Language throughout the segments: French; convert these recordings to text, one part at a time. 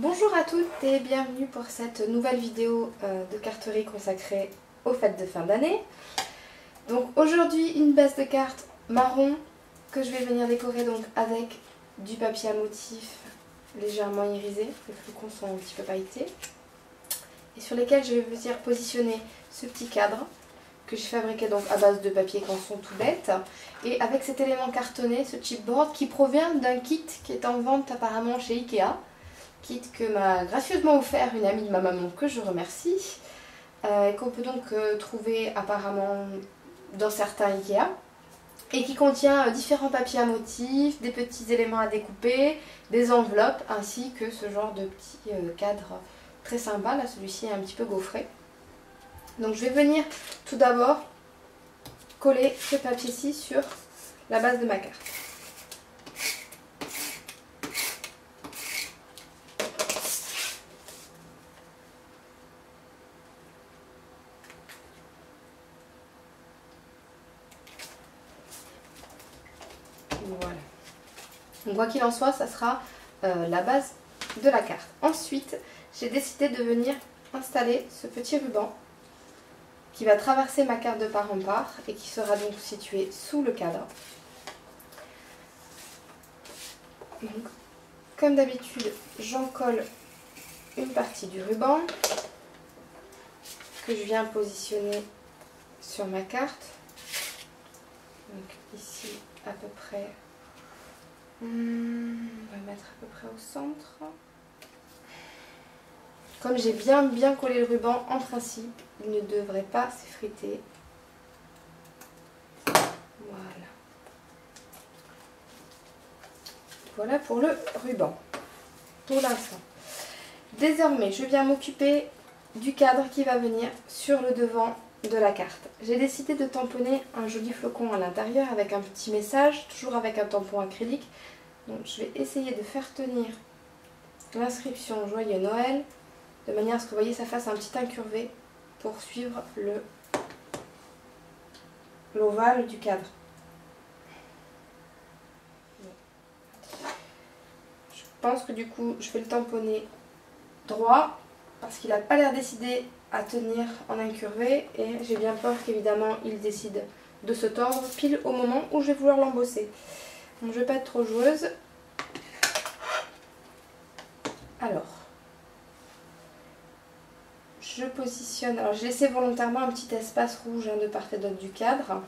Bonjour à toutes et bienvenue pour cette nouvelle vidéo de carterie consacrée aux fêtes de fin d'année. Donc aujourd'hui une base de cartes marron que je vais venir décorer donc avec du papier à motif légèrement irisé, les flocons sont un petit peu pailletés, et sur lesquels je vais venir positionner ce petit cadre que j'ai fabriqué donc à base de papier canson tout bête, et avec cet élément cartonné, ce chipboard qui provient d'un kit qui est en vente apparemment chez Ikea, kit que m'a gracieusement offert une amie de ma maman que je remercie, et qu'on peut donc trouver apparemment dans certains Ikea, et qui contient différents papiers à motifs, des petits éléments à découper, des enveloppes, ainsi que ce genre de petit cadre très sympa. Là celui-ci est un petit peu gaufré. Donc je vais venir tout d'abord coller ce papier-ci sur la base de ma carte. Voilà. Donc quoi qu'il en soit, ça sera la base de la carte. Ensuite, j'ai décidé de venir installer ce petit ruban qui va traverser ma carte de part en part et qui sera donc situé sous le cadre. Donc, comme d'habitude, j'en colle une partie du ruban que je viens positionner sur ma carte. Donc ici à peu près, on va mettre à peu près au centre. Comme j'ai bien collé le ruban, en principe, il ne devrait pas s'effriter. Voilà. Voilà pour le ruban, pour l'instant. Désormais, je viens m'occuper du cadre qui va venir sur le devant de la carte. J'ai décidé de tamponner un joli flocon à l'intérieur avec un petit message, toujours avec un tampon acrylique. Donc je vais essayer de faire tenir l'inscription Joyeux Noël, de manière à ce que vous voyez ça fasse un petit incurvé pour suivre l'ovale du cadre. Je pense que du coup je vais le tamponner droit parce qu'il n'a pas l'air décidé à tenir en incurvé, et j'ai bien peur qu'évidemment il décide de se tordre pile au moment où je vais vouloir l'embosser. Donc je ne vais pas être trop joueuse. Alors, je positionne, alors j'ai laissé volontairement un petit espace rouge de part et d'autre du cadre.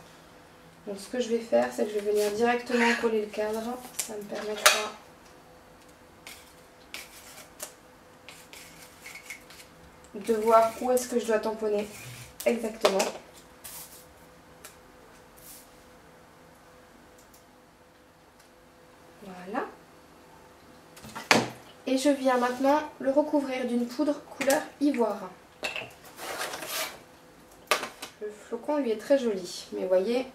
Donc ce que je vais faire, c'est que je vais venir directement coller le cadre. Ça me permettra de voir où est-ce que je dois tamponner exactement. Voilà. Et je viens maintenant le recouvrir d'une poudre couleur ivoire. Le flocon lui est très joli, mais vous voyez,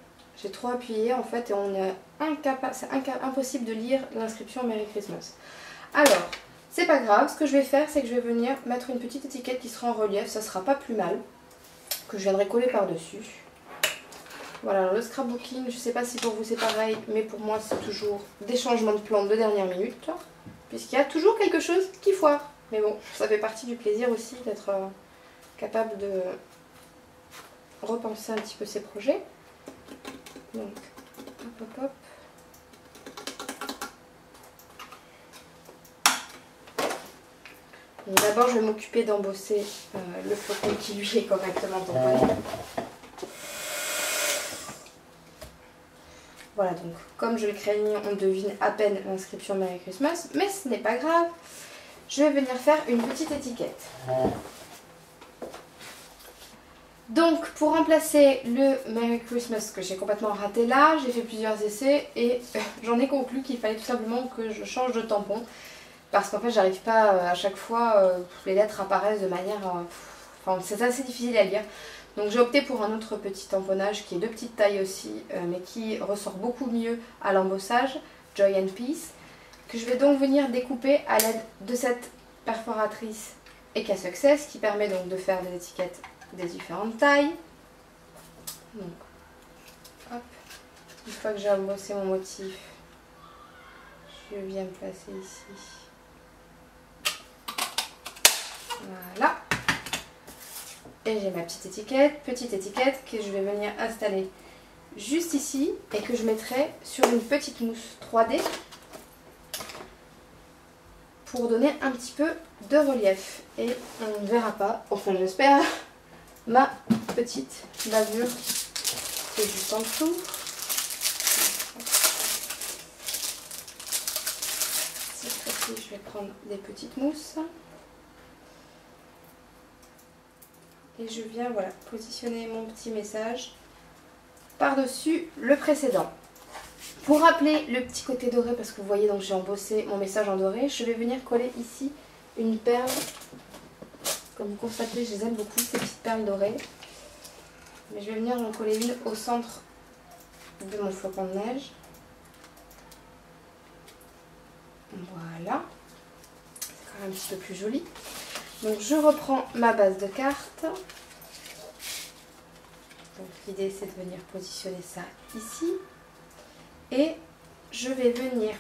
j'ai trop appuyé en fait et on est incapable, c'est impossible de lire l'inscription Merry Christmas. Alors, c'est pas grave, ce que je vais faire, c'est que je vais venir mettre une petite étiquette qui sera en relief, ça sera pas plus mal, que je viendrai coller par-dessus. Voilà, alors le scrapbooking, je sais pas si pour vous c'est pareil, mais pour moi c'est toujours des changements de plan de dernière minute, puisqu'il y a toujours quelque chose qui foire. Mais bon, ça fait partie du plaisir aussi d'être capable de repenser un petit peu ses projets. Donc, hop hop hop. D'abord, je vais m'occuper d'embosser le flocon qui lui est correctement tamponné. Voilà, donc comme je le craignais, on devine à peine l'inscription Merry Christmas, mais ce n'est pas grave. Je vais venir faire une petite étiquette. Donc, pour remplacer le Merry Christmas que j'ai complètement raté là, j'ai fait plusieurs essais et j'en ai conclu qu'il fallait tout simplement que je change de tampon. Parce qu'en fait, j'arrive pas à chaque fois, les lettres apparaissent de manière... enfin, c'est assez difficile à lire. Donc j'ai opté pour un autre petit tamponnage qui est de petite taille aussi, mais qui ressort beaucoup mieux à l'embossage, Joy and Peace, que je vais donc venir découper à l'aide de cette perforatrice Eka Success, qui permet donc de faire des étiquettes des différentes tailles. Donc, hop, une fois que j'ai embossé mon motif, je viens me placer ici. Voilà. Et j'ai ma petite étiquette que je vais venir installer juste ici et que je mettrai sur une petite mousse 3D pour donner un petit peu de relief. Et on ne verra pas, enfin j'espère, ma petite bavure qui est juste en dessous. Cette fois-ci, je vais prendre des petites mousses. Et je viens voilà, positionner mon petit message par-dessus le précédent. Pour rappeler le petit côté doré, parce que vous voyez, donc j'ai embossé mon message en doré, je vais venir coller ici une perle. Comme vous constatez, je les aime beaucoup, ces petites perles dorées. Mais je vais venir en coller une au centre de mon flocon de neige. Voilà. C'est quand même un petit peu plus joli. Donc je reprends ma base de cartes. Donc l'idée c'est de venir positionner ça ici. Et je vais venir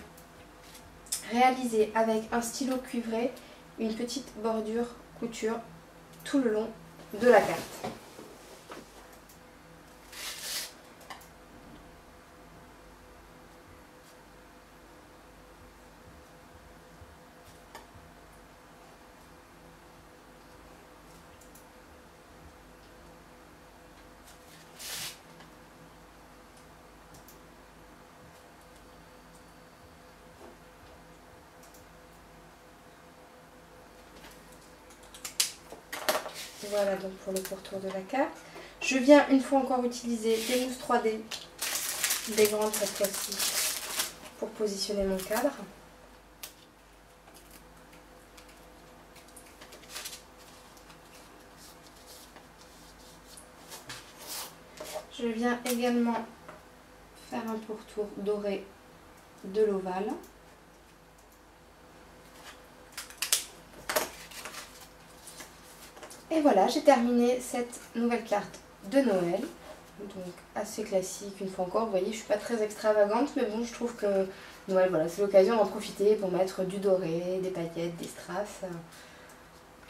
réaliser avec un stylo cuivré une petite bordure couture tout le long de la carte. Voilà donc pour le pourtour de la carte. Je viens une fois encore utiliser des mousses 3D, des grandes cette fois-ci, pour positionner mon cadre. Je viens également faire un pourtour doré de l'ovale. Et voilà, j'ai terminé cette nouvelle carte de Noël. Donc assez classique, une fois encore, vous voyez, je ne suis pas très extravagante, mais bon, je trouve que Noël, voilà, c'est l'occasion d'en profiter pour mettre du doré, des paillettes, des strass.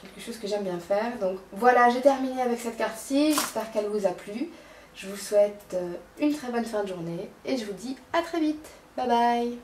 Quelque chose que j'aime bien faire. Donc voilà, j'ai terminé avec cette carte-ci, j'espère qu'elle vous a plu. Je vous souhaite une très bonne fin de journée et je vous dis à très vite. Bye bye.